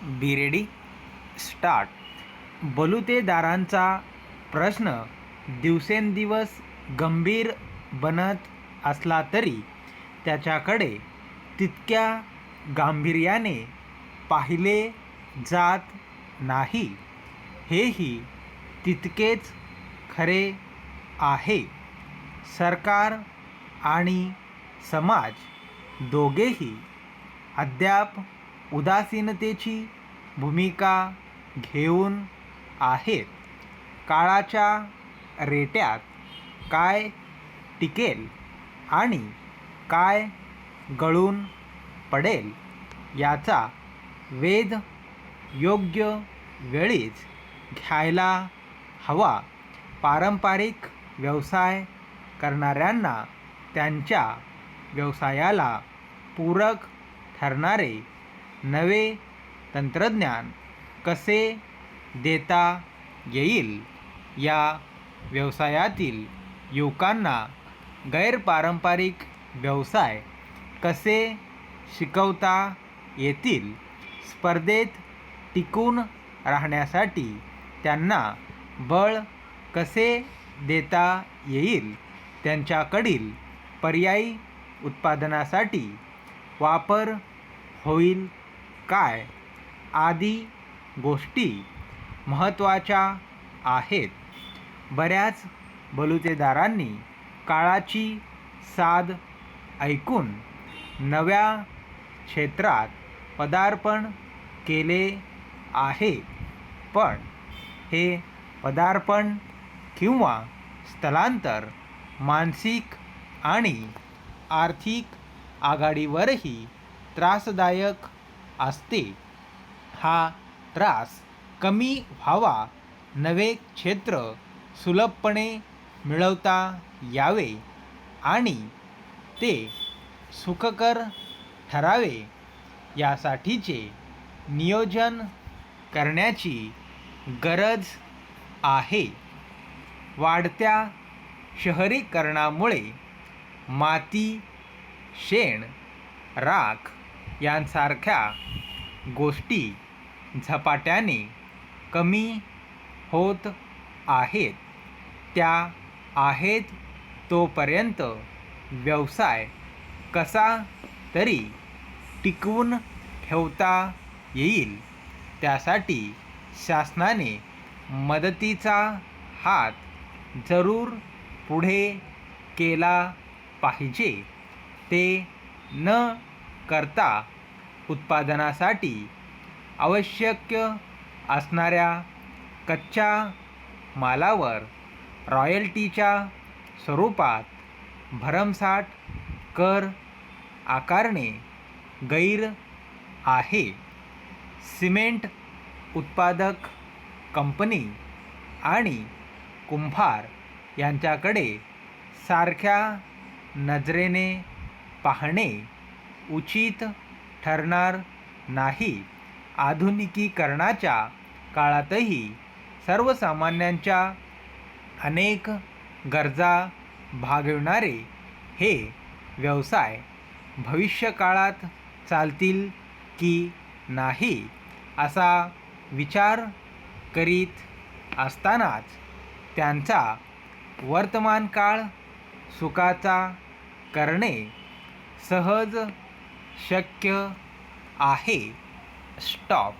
Be ready start. बलुतेदारांचा प्रश्न दिवसेंदिवस गंभीर बनत असला तरी त्याच्याकडे तितक्या गांभीर्याने पाहिले जात नाही, हेही तितकेच खरे आहे. सरकार आणि समाज दोघेही अद्याप उदासीनतेची भूमिका घेऊन आहेत. काळाच्या रेट्यात काय टिकेल आणि काय गळून पडेल याचा वेध योग्य वेळीच घ्यायला हवा. पारंपरिक व्यवसाय करणाऱ्यांना त्यांच्या व्यवसायाला पूरक ठरणारे नवे तंत्रज्ञान कसे देता येईल, या व्यवसायातील युवकांना गैरपारंपरिक व्यवसाय कसे शिकवता येतील, स्पर्धेत टिकून राहण्यासाठी त्यांना बळ कसे देता येईल, त्यांच्याकडील पर्यायी उत्पादनासाठी वापर होईल काय, आदी गोष्टी महत्त्वाच्या आहेत. बऱ्याच बलुतेदारांनी काळाची साथ ऐकून नव्या क्षेत्रात पदार्पण केले आहे, पण हे पदार्पण किंवा स्थलांतर मानसिक आणि आर्थिक आघाडीवरही त्रासदायक असते. हा त्रास कमी व्हावा, नवे क्षेत्र सुलभपणे मिळवता यावे आणि ते सुखकर ठरावे यासाठीचे नियोजन करण्याची गरज आहे. वाढत्या शहरीकरणामुळे माती, शेण, राख यांसारख्या गोष्टी झपाट्याने कमी होत आहेत. त्या आहेत तोपर्यंत व्यवसाय कसा तरी टिकवून ठेवता येईल, त्यासाठी शासनाने मदतीचा हात जरूर पुढे केला पाहिजे. ते न करता उत्पादनासाठी आवश्यक असणाऱ्या कच्च्या मालावर रॉयल्टीच्या स्वरूपात भरमसाठ कर आकारणे गैर आहे. सिमेंट उत्पादक कंपनी आणि कुंभार यांच्याकडे सारख्या नजरेने पाहणे उचित ठरणार नाही. आधुनिकीकरणाच्या काळातही सर्वसामान्यांच्या अनेक गरजा भागविणारे हे व्यवसाय भविष्यकाळात चालतील की नाही असा विचार करीत असतानाच त्यांचा वर्तमानकाळ सुखाचा करणे सहज शक्य आहे. स्टॉप.